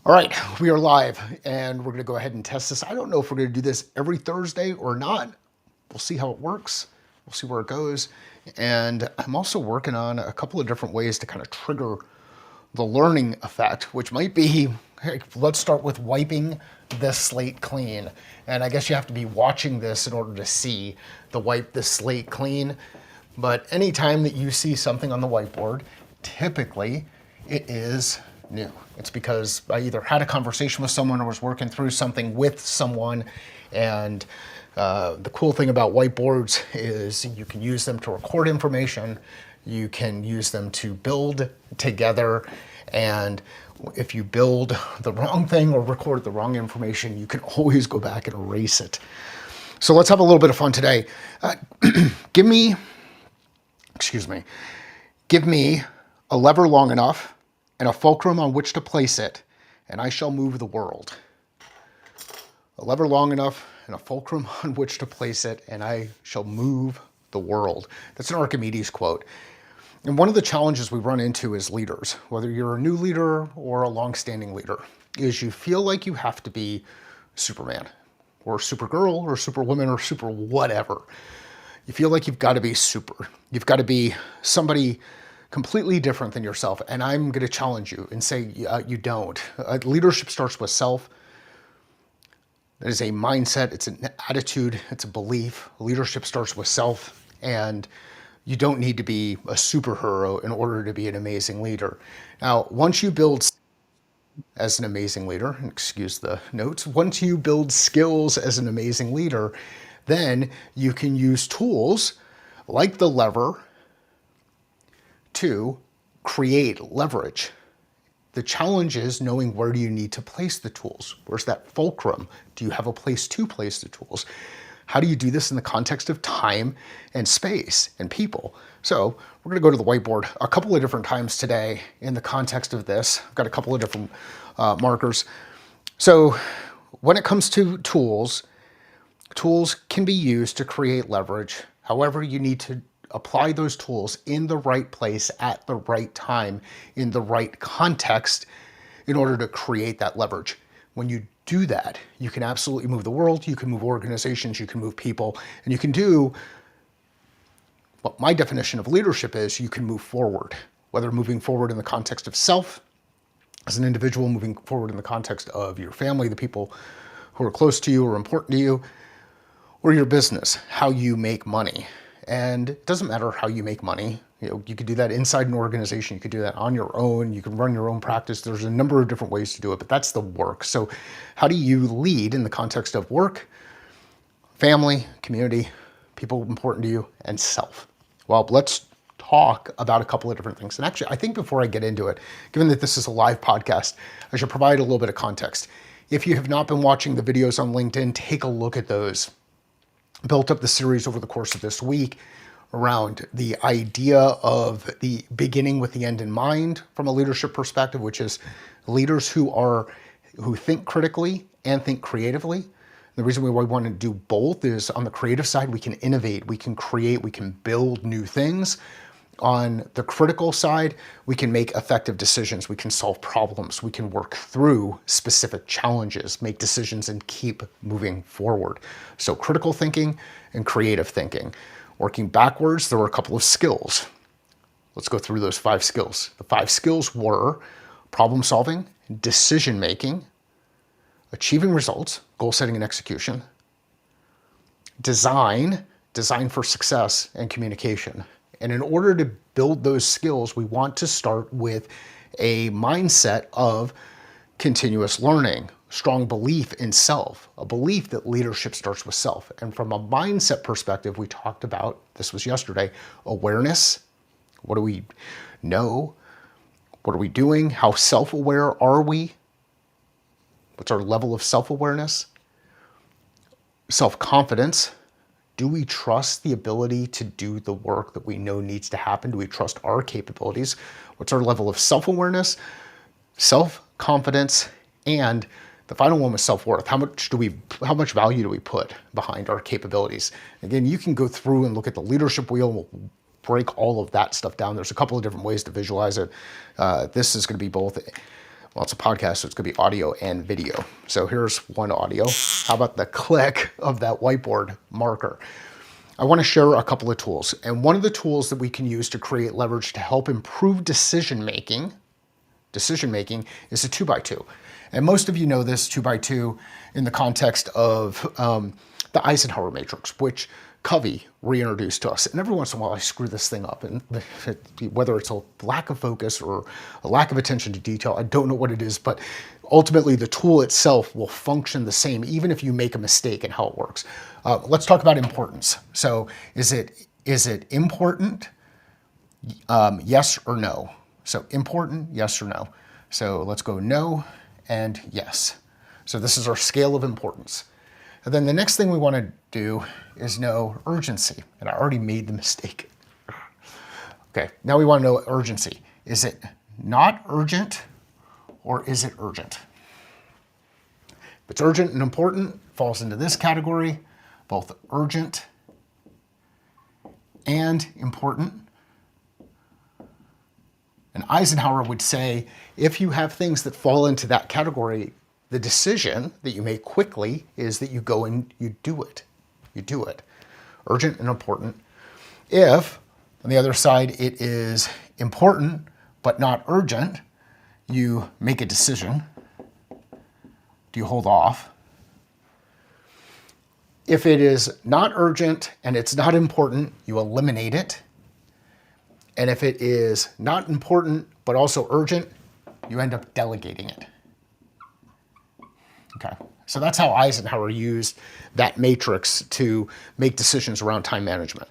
All right, we are live and we're going to go ahead and test this. I don't know if we're going to do this every Thursday or not. We'll see how it works. We'll see where it goes. And I'm also working on a couple of different ways to kind of trigger the learning effect, which might be, hey, let's start with wiping this slate clean. And I guess you have to be watching this in order to see the wipe the slate clean. But anytime that you see something on the whiteboard, typically it is new. It's because I either had a conversation with someone or was working through something with someone. And the cool thing about whiteboards is you can use them to record information. You can use them to build together. And if you build the wrong thing or record the wrong information, you can always go back and erase it. So let's have a little bit of fun today. Give me a lever long enough and a fulcrum on which to place it, and I shall move the world. A lever long enough and a fulcrum on which to place it, and I shall move the world. That's an Archimedes quote. And one of the challenges we run into as leaders, whether you're a new leader or a long-standing leader, is you feel like you have to be Superman or Supergirl or Superwoman or super whatever. You feel like you've got to be super. You've got to be somebody completely different than yourself. And I'm going to challenge you and say you don't. Leadership starts with self. It is a mindset. It's an attitude. It's a belief. Leadership starts with self. And you don't need to be a superhero in order to be an amazing leader. Now, once you build as an amazing leader, excuse the notes, once you build skills as an amazing leader, then you can use tools like the lever to create leverage. The challenge is knowing where do you need to place the tools? Where's that fulcrum? Do you have a place to place the tools? How do you do this in the context of time and space and people? So we're going to go to the whiteboard a couple of different times today in the context of this. I've got a couple of different markers. So when it comes to tools, tools can be used to create leverage. However, you need to apply those tools in the right place at the right time in the right context in order to create that leverage. When you do that, you can absolutely move the world, you can move organizations, you can move people, and you can do what my definition of leadership is. You can move forward, whether moving forward in the context of self as an individual, moving forward in the context of your family, the people who are close to you or important to you, or your business, how you make money. And it doesn't matter how you make money. You could do that inside an organization. You could do that on your own. You can run your own practice. There's a number of different ways to do it, but that's the work. So how do you lead in the context of work, family, community, people important to you, and self? Well, let's talk about a couple of different things. And actually, I think before I get into it, given that this is a live podcast, I should provide a little bit of context. If you have not been watching the videos on LinkedIn, take a look at those. Built up the series over the course of this week around the idea of the beginning with the end in mind from a leadership perspective, which is leaders who think critically and think creatively. The reason we want to do both is on the creative side, we can innovate, we can create, we can build new things. On the critical side, we can make effective decisions, we can solve problems, we can work through specific challenges, make decisions, and keep moving forward. So critical thinking and creative thinking. Working backwards, there were a couple of skills. Let's go through those 5 skills. The 5 skills were problem solving, decision making, achieving results, goal setting and execution, design for success, and communication. And in order to build those skills, we want to start with a mindset of continuous learning, strong belief in self, a belief that leadership starts with self. And from a mindset perspective, we talked about, this was yesterday, awareness. What do we know? What are we doing? How self-aware are we? What's our level of self-awareness? Self-confidence. Do we trust the ability to do the work that we know needs to happen? Do we trust our capabilities? What's our level of self-awareness, self-confidence, and the final one was self-worth. How much value do we put behind our capabilities? Again, you can go through and look at the leadership wheel, and we'll break all of that stuff down. There's a couple of different ways to visualize it. This is going to be both Well, it's a podcast, so it's going to be audio and video. So here's one audio. How about the click of that whiteboard marker? I want to share a couple of tools. And one of the tools that we can use to create leverage to help improve decision making is a 2x2. And most of you know this 2x2 in the context of the Eisenhower matrix, which Covey reintroduced to us. And every once in a while I screw this thing up, and whether it's a lack of focus or a lack of attention to detail, I don't know what it is, but ultimately the tool itself will function the same even if you make a mistake in how it works. Let's talk about importance. So is it important? Yes or no? So important, yes or no? So let's go no and yes. So this is our scale of importance. And then the next thing we want to do is know urgency. And I already made the mistake. Okay, now we want to know urgency. Is it not urgent or is it urgent? If it's urgent and important, it falls into this category, both urgent and important. And Eisenhower would say, if you have things that fall into that category, the decision that you make quickly is that you go and you do it. You do it. Urgent and important. If, on the other side, it is important but not urgent, you make a decision. Do you hold off? If it is not urgent and it's not important, you eliminate it. And if it is not important but also urgent, you end up delegating it. Okay, so that's how Eisenhower used that matrix to make decisions around time management.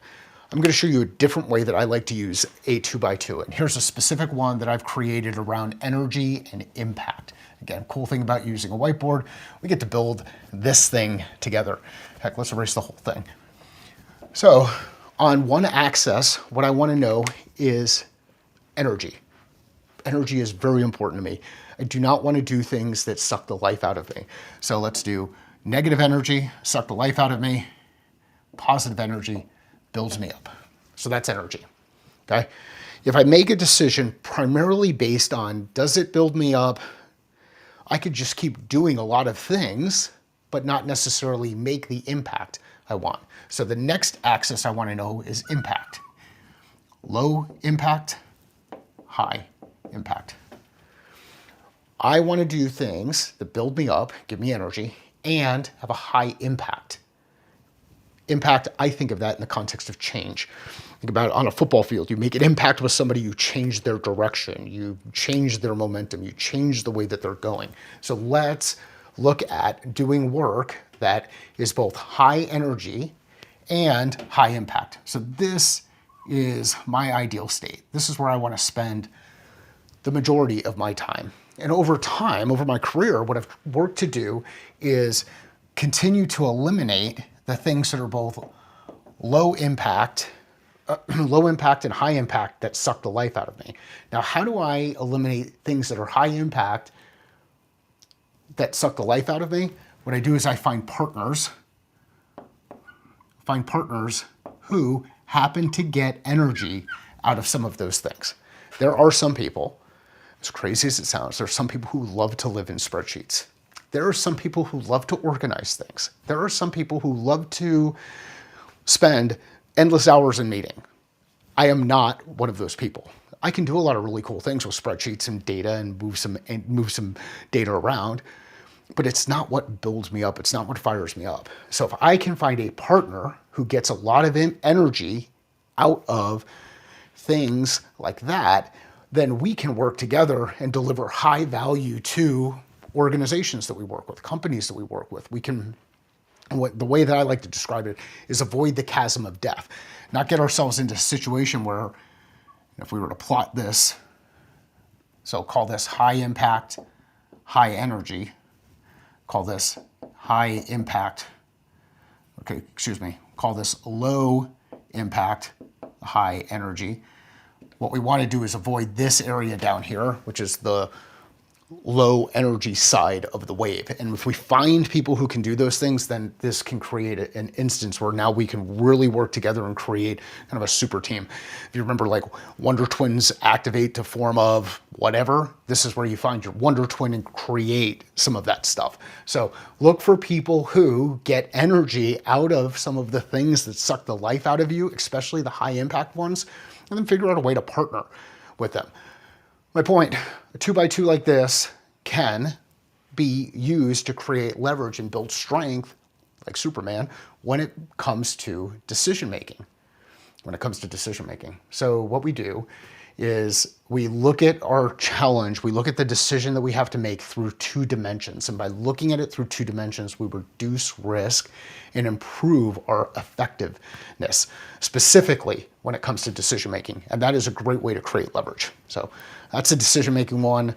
I'm going to show you a different way that I like to use a 2x2. And here's a specific one that I've created around energy and impact. Again, cool thing about using a whiteboard, we get to build this thing together. Heck, let's erase the whole thing. So on one axis, what I want to know is energy. Energy is very important to me. I do not want to do things that suck the life out of me. So let's do negative energy, suck the life out of me. Positive energy builds me up. So that's energy, okay? If I make a decision primarily based on does it build me up, I could just keep doing a lot of things, but not necessarily make the impact I want. So the next axis I want to know is impact. Low impact, high impact. I want to do things that build me up, give me energy, and have a high impact. Impact, I think of that in the context of change. Think about it on a football field. You make an impact with somebody, you change their direction, you change their momentum, you change the way that they're going. So let's look at doing work that is both high energy and high impact. So this is my ideal state. This is where I want to spend the majority of my time. And over time, over my career, what I've worked to do is continue to eliminate the things that are both low impact and high impact that suck the life out of me. Now, how do I eliminate things that are high impact that suck the life out of me? What I do is I find partners who happen to get energy out of some of those things. There are some people, as crazy as it sounds, there are some people who love to live in spreadsheets. There are some people who love to organize things. There are some people who love to spend endless hours in meeting. I am not one of those people. I can do a lot of really cool things with spreadsheets and data and move some data around, but it's not what builds me up. It's not what fires me up. So if I can find a partner who gets a lot of energy out of things like that, then we can work together and deliver high value to organizations that we work with, companies that we work with. We can, the way that I like to describe it is avoid the chasm of death, not get ourselves into a situation where if we were to plot this, so call this high impact, high energy, call this high impact, call this low impact, high energy. What we want to do is avoid this area down here, which is the low energy side of the wave. And if we find people who can do those things, then this can create an instance where now we can really work together and create kind of a super team. If you remember, like, Wonder Twins activate to form of whatever, this is where you find your Wonder Twin and create some of that stuff. So look for people who get energy out of some of the things that suck the life out of you, especially the high impact ones, and then figure out a way to partner with them. My point, a 2x2 like this can be used to create leverage and build strength like Superman when it comes to decision making. So what we do is we look at our challenge, we look at the decision that we have to make through 2 dimensions. And by looking at it through 2 dimensions, we reduce risk and improve our effectiveness, specifically when it comes to decision making. And that is a great way to create leverage. So that's a decision making one.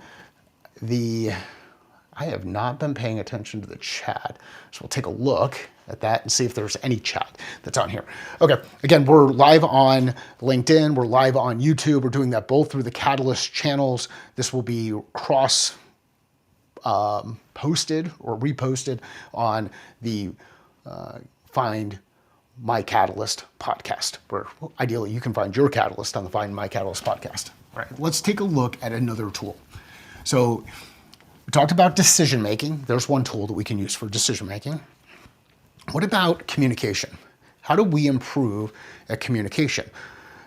I have not been paying attention to the chat, so we'll take a look at that and see if there's any chat that's on here. Okay, again, we're live on LinkedIn, we're live on YouTube, we're doing that both through the Catalyst channels. This will be cross posted or reposted on the Find My Catalyst podcast, where ideally you can find your catalyst on the Find My Catalyst podcast. All right, let's take a look at another tool. So we talked about decision making. There's one tool that we can use for decision making. What about communication? How do we improve at communication?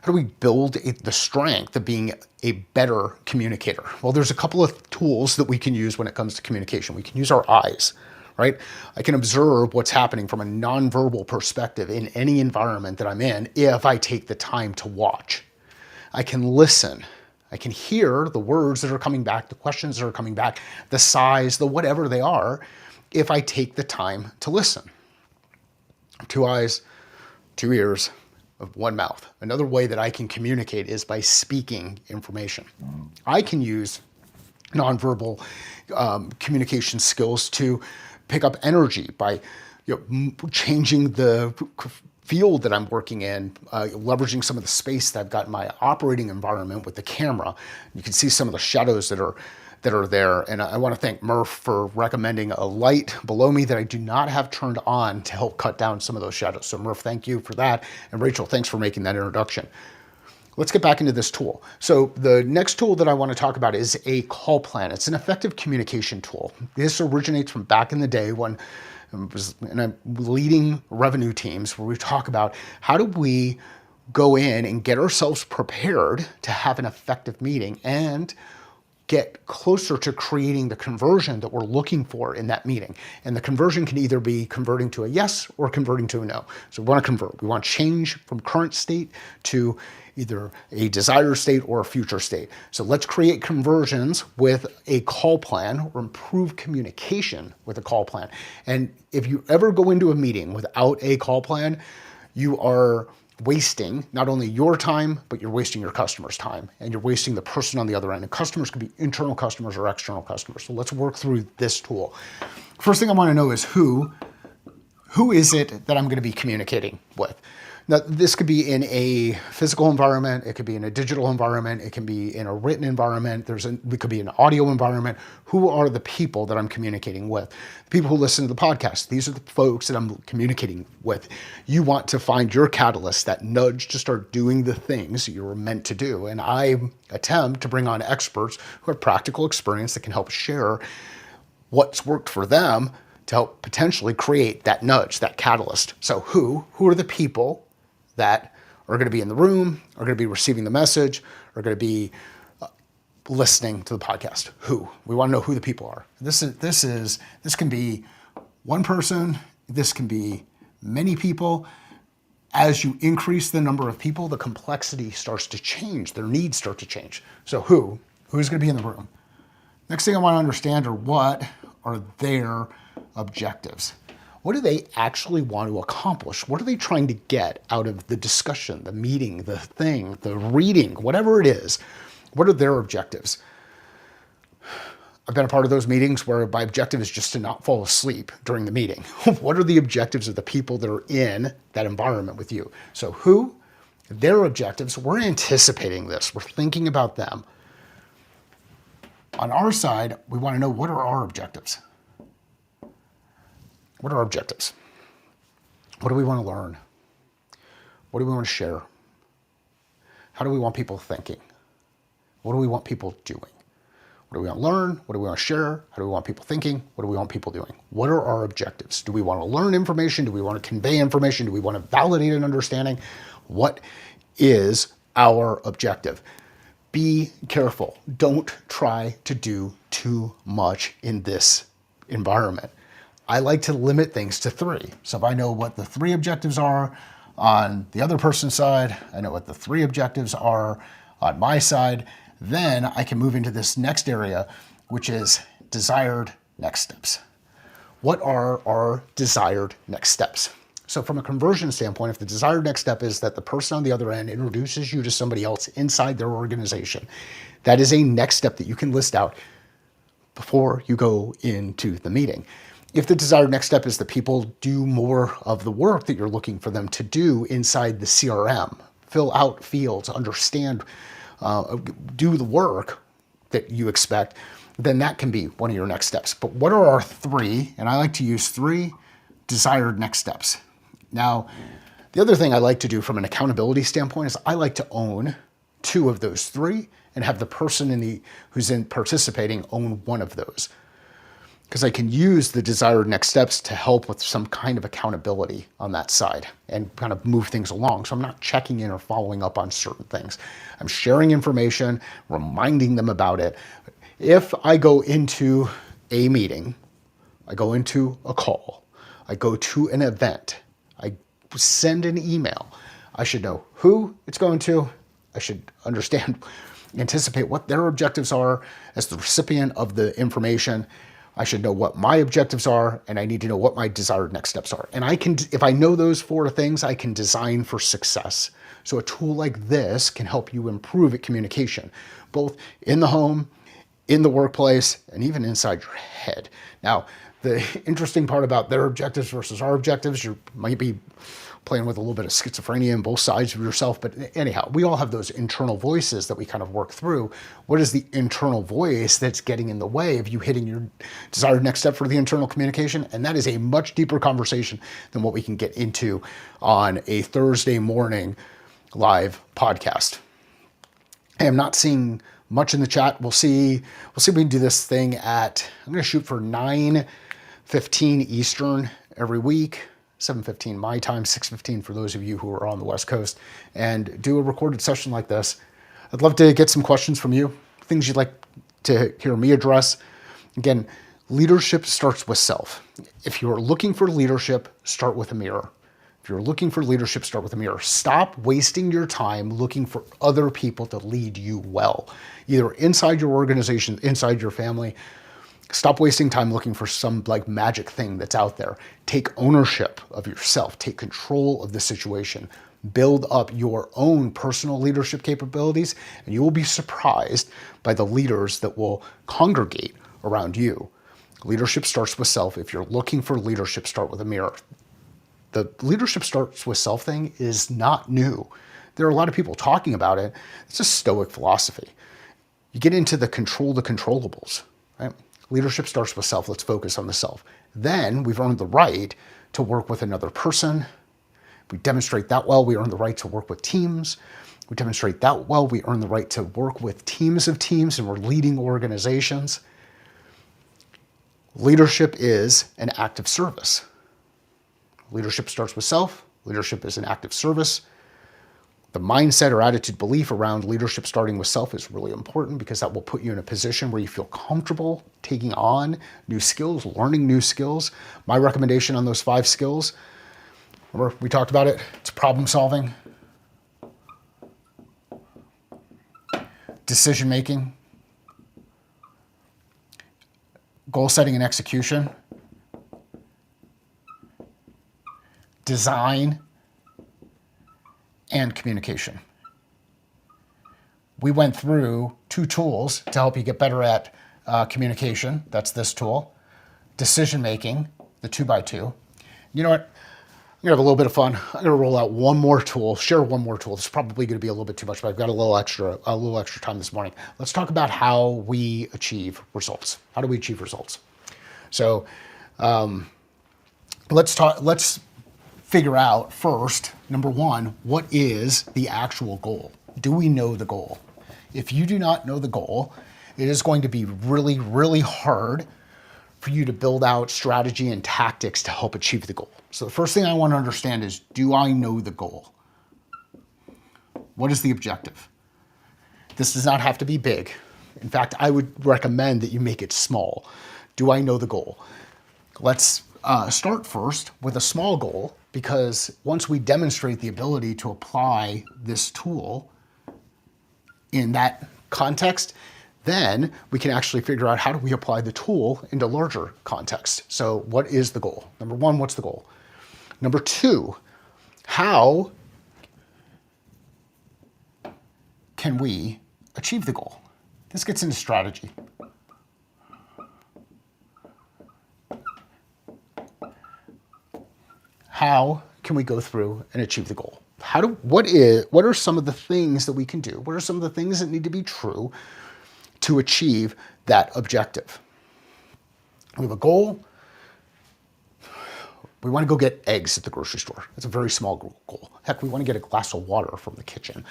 How do we build the strength of being a better communicator? Well, there's a couple of tools that we can use when it comes to communication. We can use our eyes, right? I can observe what's happening from a nonverbal perspective in any environment that I'm in if I take the time to watch. I can listen. I can hear the words that are coming back, the questions that are coming back, the sighs, the whatever they are, if I take the time to listen. 2 eyes, 2 ears, of 1 mouth. Another way that I can communicate is by speaking information. I can use nonverbal communication skills to pick up energy by changing the field that I'm working in, leveraging some of the space that I've got in my operating environment with the camera. You can see some of the shadows that are there. And I want to thank Murph for recommending a light below me that I do not have turned on to help cut down some of those shadows. So Murph, thank you for that. And Rachel, thanks for making that introduction. Let's get back into this tool. So the next tool that I want to talk about is a call plan. It's an effective communication tool. This originates from back in the day when I'm leading revenue teams, where we talk about how do we go in and get ourselves prepared to have an effective meeting and get closer to creating the conversion that we're looking for in that meeting. And the conversion can either be converting to a yes or converting to a no. So we want to convert. We want change from current state to either a desired state or a future state. So let's create conversions with a call plan or improve communication with a call plan. And if you ever go into a meeting without a call plan, you are wasting not only your time, but you're wasting your customer's time, and you're wasting the person on the other end. And customers can be internal customers or external customers. So let's work through this tool. First thing I want to know is who is it that I'm going to be communicating with? Now, this could be in a physical environment, it could be in a digital environment, it can be in a written environment, it could be an audio environment. Who are the people that I'm communicating with? The people who listen to the podcast. These are the folks that I'm communicating with. You want to find your catalyst, that nudge to start doing the things you were meant to do. And I attempt to bring on experts who have practical experience that can help share what's worked for them to help potentially create that nudge, that catalyst. So who are the people that are going to be in the room, are going to be receiving the message, are going to be listening to the podcast? Who? We want to know who the people are. This can be one person, this can be many people. As you increase the number of people, the complexity starts to change, their needs start to change. So who's going to be in the room? Next thing I want to understand are what are their objectives. What do they actually want to accomplish? What are they trying to get out of the discussion, the meeting, the thing, the reading, whatever it is? What are their objectives? I've been a part of those meetings where my objective is just to not fall asleep during the meeting. What are the objectives of the people that are in that environment with you? So who, their objectives, we're anticipating this. We're thinking about them. On our side, we want to know, what are our objectives? What are our objectives? What do we want to learn? What do we want to share? How do we want people thinking? What do we want people doing? What do we want to learn? What do we want to share? How do we want people thinking? What do we want people doing? What are our objectives? Do we want to learn information? Do we want to convey information? Do we want to validate an understanding? What is our objective? Be careful. Don't try to do too much in this environment. I like to limit things to 3. So if I know what the 3 objectives are on the other person's side, I know what the 3 objectives are on my side, then I can move into this next area, which is desired next steps. What are our desired next steps? So from a conversion standpoint, if the desired next step is that the person on the other end introduces you to somebody else inside their organization, that is a next step that you can list out before you go into the meeting. If the desired next step is that people do more of the work that you're looking for them to do inside the CRM, fill out fields, understand, do the work that you expect, then that can be one of your next steps. But what are our 3, and I like to use 3 desired next steps. Now, the other thing I like to do from an accountability standpoint is I like to own 2 of those 3 and have the person who's participating own 1 of those. Because I can use the desired next steps to help with some kind of accountability on that side and kind of move things along. So I'm not checking in or following up on certain things. I'm sharing information, reminding them about it. If I go into a meeting, I go into a call, I go to an event, I send an email, I should know who it's going to. I should anticipate what their objectives are as the recipient of the information. I should know what my objectives are, and I need to know what my desired next steps are. And if I know those 4 things, I can design for success. So a tool like this can help you improve at communication, both in the home, in the workplace, and even inside your head. Now, the interesting part about their objectives versus our objectives, you might be playing with a little bit of schizophrenia on both sides of yourself. But anyhow, we all have those internal voices that we kind of work through. What is the internal voice that's getting in the way of you hitting your desired next step for the internal communication? And that is a much deeper conversation than what we can get into on a Thursday morning live podcast. I am not seeing much in the chat. We'll see if we can do this thing I'm going to shoot for 9:15 Eastern every week. 7:15 my time, 6:15 for those of you who are on the West Coast, and do a recorded session like this. I'd love to get some questions from you, things you'd like to hear me address. Again, leadership starts with self. If you're looking for leadership, start with a mirror. If you're looking for leadership, start with a mirror. Stop wasting your time looking for other people to lead you well, either inside your organization, inside your family. Stop wasting time looking for some magic thing that's out there. Take ownership of yourself. Take control of the situation. Build up your own personal leadership capabilities, and you will be surprised by the leaders that will congregate around you. Leadership starts with self. If you're looking for leadership, start with a mirror. The leadership starts with self thing is not new. There are a lot of people talking about it. It's a Stoic philosophy. You get into the controllables, right? Leadership starts with self. Let's focus on the self. Then we've earned the right to work with another person. We demonstrate that well, we earn the right to work with teams. We demonstrate that well, we earn the right to work with teams of teams, and we're leading organizations. Leadership is an act of service. Leadership starts with self. Leadership is an act of service. The mindset or attitude belief around leadership starting with self is really important, because that will put you in a position where you feel comfortable taking on new skills, learning new skills. My recommendation on those 5 skills, remember we talked about it, it's problem solving, decision making, goal setting and execution, design, and communication. We went through 2 tools to help you get better at communication. That's this tool. Decision making, the 2x2. You know what? gonna have a little bit of fun. I'm gonna roll out one more tool, share one more tool. This is probably gonna be a little bit too much, but I've got a little extra time this morning. Let's talk about how we achieve results. How do we achieve results? So let's figure out first, number one, what is the actual goal? Do we know the goal? If you do not know the goal, it is going to be really, really hard for you to build out strategy and tactics to help achieve the goal. So the first thing I want to understand is, do I know the goal? What is the objective? This does not have to be big. In fact, I would recommend that you make it small. Do I know the goal? Let's start first with a small goal, because once we demonstrate the ability to apply this tool in that context, then we can actually figure out how do we apply the tool into larger context. So what is the goal? Number one, what's the goal? Number two, how can we achieve the goal? This gets into strategy. How can we go through and achieve the goal? What are some of the things that we can do? What are some of the things that need to be true to achieve that objective? We have a goal. We want to go get eggs at the grocery store. It's a very small goal. Heck, we want to get a glass of water from the kitchen.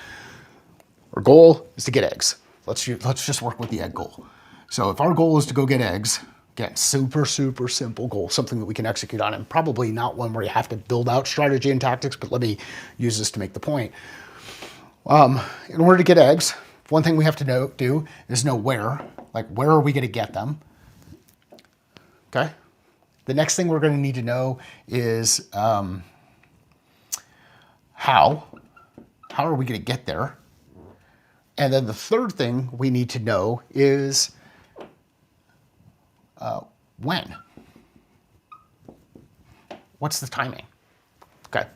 Our goal is to get eggs. Let's just work with the egg goal. So if our goal is to go get eggs, again, super, super simple goal, something that we can execute on, and probably not one where you have to build out strategy and tactics, but let me use this to make the point. In order to get eggs, one thing we have to do is know where. Like, where are we going to get them? Okay. The next thing we're going to need to know is how. How are we going to get there? And then the third thing we need to know is when. What's the timing? Okay.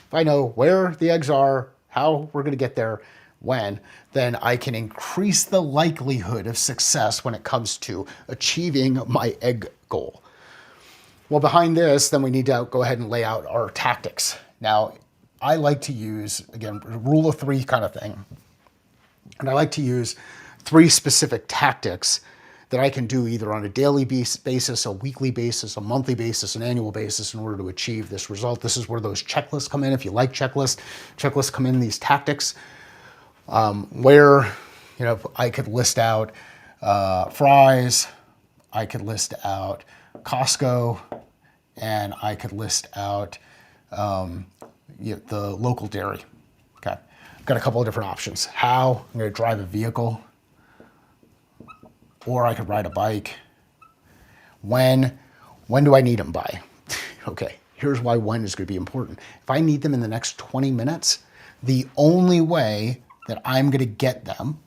If I know where the eggs are, how we're going to get there, when, then I can increase the likelihood of success when it comes to achieving my egg goal. Well, behind this, then we need to go ahead and lay out our tactics. Now, I like to use, again, rule of three kind of thing. And I like to use three specific tactics that I can do either on a daily basis, a weekly basis, a monthly basis, an annual basis in order to achieve this result. This is where those checklists come in. If you like checklists come in these tactics, where, I could list out Fry's, I could list out Costco, and I could list out the local dairy. Okay, I've got a couple of different options. How? I'm going to drive a vehicle, or I could ride a bike. When do I need them by? Okay, here's why when is going to be important. If I need them in the next 20 minutes, the only way that I'm going to get them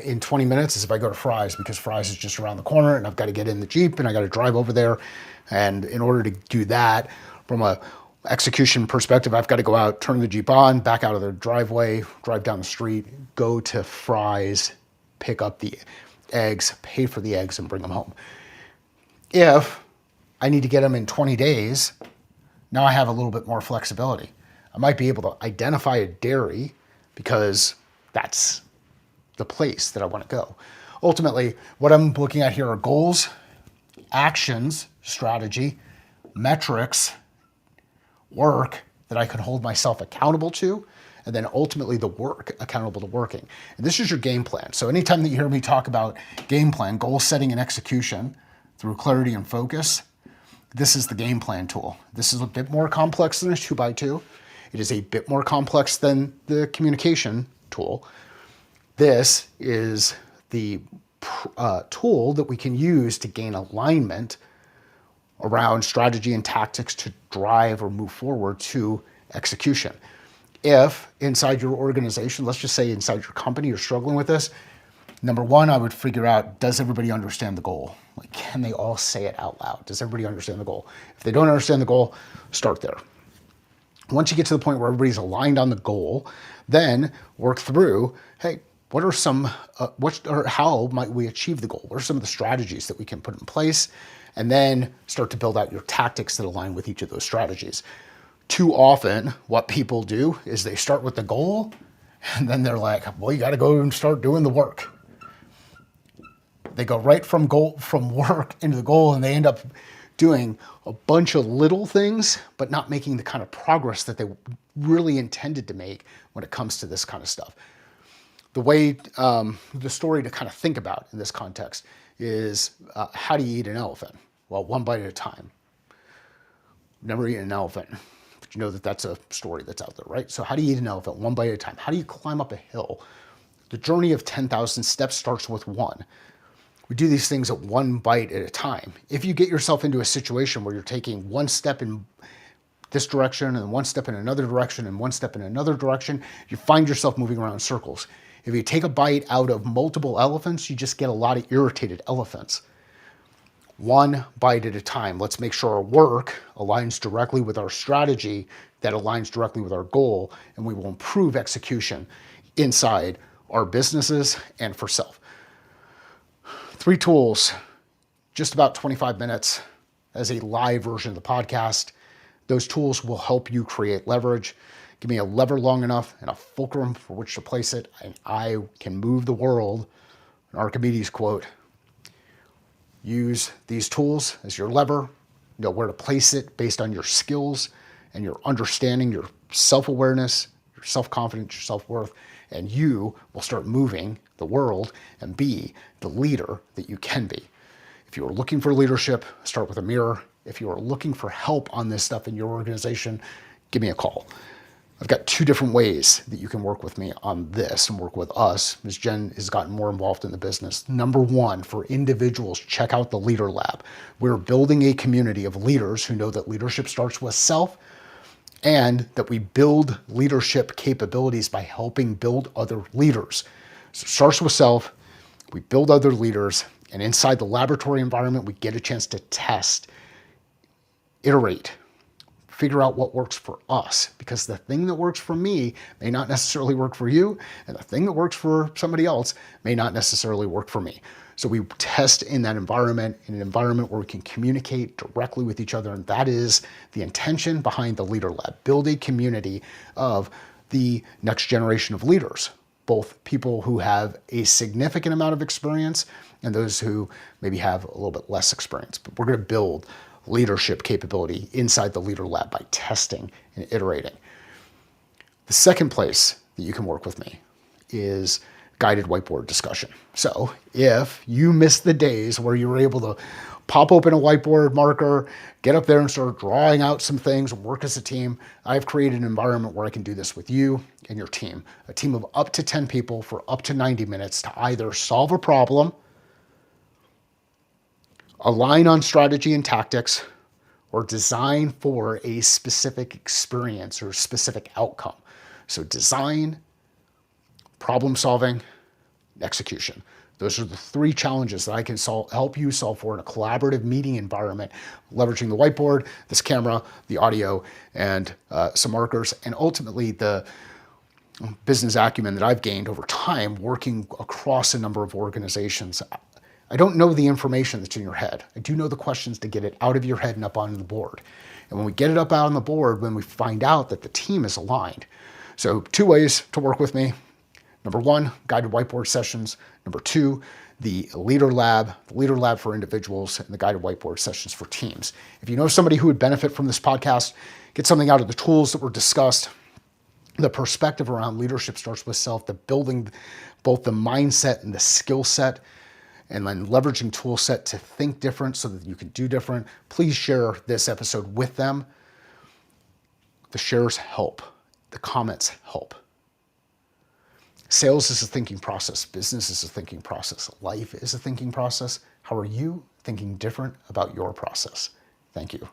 in 20 minutes is if I go to Fry's, because Fry's is just around the corner and I've got to get in the Jeep and I got to drive over there. And in order to do that, from a execution perspective, I've got to go out, turn the Jeep on, back out of the driveway, drive down the street, go to Fry's, pick up the eggs, pay for the eggs, and bring them home. If I need to get them in 20 days, now I have a little bit more flexibility. I might be able to identify a dairy because that's the place that I want to go. Ultimately, what I'm looking at here are goals, actions, strategy, metrics, work that I can hold myself accountable to, and then ultimately the work accountable to working. And this is your game plan. So anytime that you hear me talk about game plan, goal setting and execution through clarity and focus, this is the game plan tool. This is a bit more complex than a 2x2. It is a bit more complex than the communication tool. This is the tool that we can use to gain alignment around strategy and tactics to drive or move forward to execution. If inside your organization, let's just say inside your company, you're struggling with this, number one, I would figure out, does everybody understand the goal? Like, can they all say it out loud? Does everybody understand the goal? If they don't understand the goal, start there. Once you get to the point where everybody's aligned on the goal, then work through, hey, what are some, how might we achieve the goal? What are some of the strategies that we can put in place? And then start to build out your tactics that align with each of those strategies. Too often, what people do is they start with the goal, and then they're like, well, you got to go and start doing the work. They go right from work into the goal, and they end up doing a bunch of little things, but not making the kind of progress that they really intended to make when it comes to this kind of stuff. The story to kind of think about in this context is how do you eat an elephant? Well, one bite at a time. Never eaten an elephant, but you know that that's a story that's out there, right? So how do you eat an elephant? One bite at a time. How do you climb up a hill? The journey of 10,000 steps starts with one. We do these things at one bite at a time. If you get yourself into a situation where you're taking one step in this direction and one step in another direction and one step in another direction, you find yourself moving around in circles. If you take a bite out of multiple elephants, you just get a lot of irritated elephants. One bite at a time. Let's make sure our work aligns directly with our strategy, that aligns directly with our goal, and we will improve execution inside our businesses and for self. 3 tools, just about 25 minutes as a live version of the podcast. Those tools will help you create leverage. Give me a lever long enough and a fulcrum for which to place it, and I can move the world. An Archimedes quote. Use these tools as your lever. Know where to place it based on your skills and your understanding, your self-awareness, your self-confidence, your self-worth, and you will start moving the world and be the leader that you can be. If you are looking for leadership, start with a mirror. If you are looking for help on this stuff in your organization, give me a call. I've got 2 different ways that you can work with me on this and work with us. Ms. Jen has gotten more involved in the business. Number 1, for individuals, check out the Leader Lab. We're building a community of leaders who know that leadership starts with self and that we build leadership capabilities by helping build other leaders. So it starts with self, we build other leaders, and inside the laboratory environment, we get a chance to test, iterate, figure out what works for us, because the thing that works for me may not necessarily work for you, and the thing that works for somebody else may not necessarily work for me. So we test in that environment, in an environment where we can communicate directly with each other, and that is the intention behind the Leader Lab. Build a community of the next generation of leaders, both people who have a significant amount of experience and those who maybe have a little bit less experience. But we're going to build leadership capability inside the Leader Lab by testing and iterating. The second place that you can work with me is guided whiteboard discussion. So if you miss the days where you were able to pop open a whiteboard marker, get up there and start drawing out some things, work as a team, I've created an environment where I can do this with you and your team. A team of up to 10 people for up to 90 minutes to either solve a problem, align on strategy and tactics, or design for a specific experience or specific outcome. So design, problem solving, execution. Those are the 3 challenges that I can help you solve for in a collaborative meeting environment, leveraging the whiteboard, this camera, the audio, and some markers, and ultimately the business acumen that I've gained over time working across a number of organizations. I don't know the information that's in your head. I do know the questions to get it out of your head and up on the board. And when we get it up out on the board, when we find out that the team is aligned. So 2 ways to work with me. Number 1, guided whiteboard sessions. Number 2, the Leader Lab for individuals, and the guided whiteboard sessions for teams. If you know somebody who would benefit from this podcast, get something out of the tools that were discussed, the perspective around leadership starts with self, the building both the mindset and the skill set, and then leveraging tool set to think different so that you can do different. Please share this episode with them. The shares help. The comments help. Sales is a thinking process. Business is a thinking process. Life is a thinking process. How are you thinking different about your process? Thank you.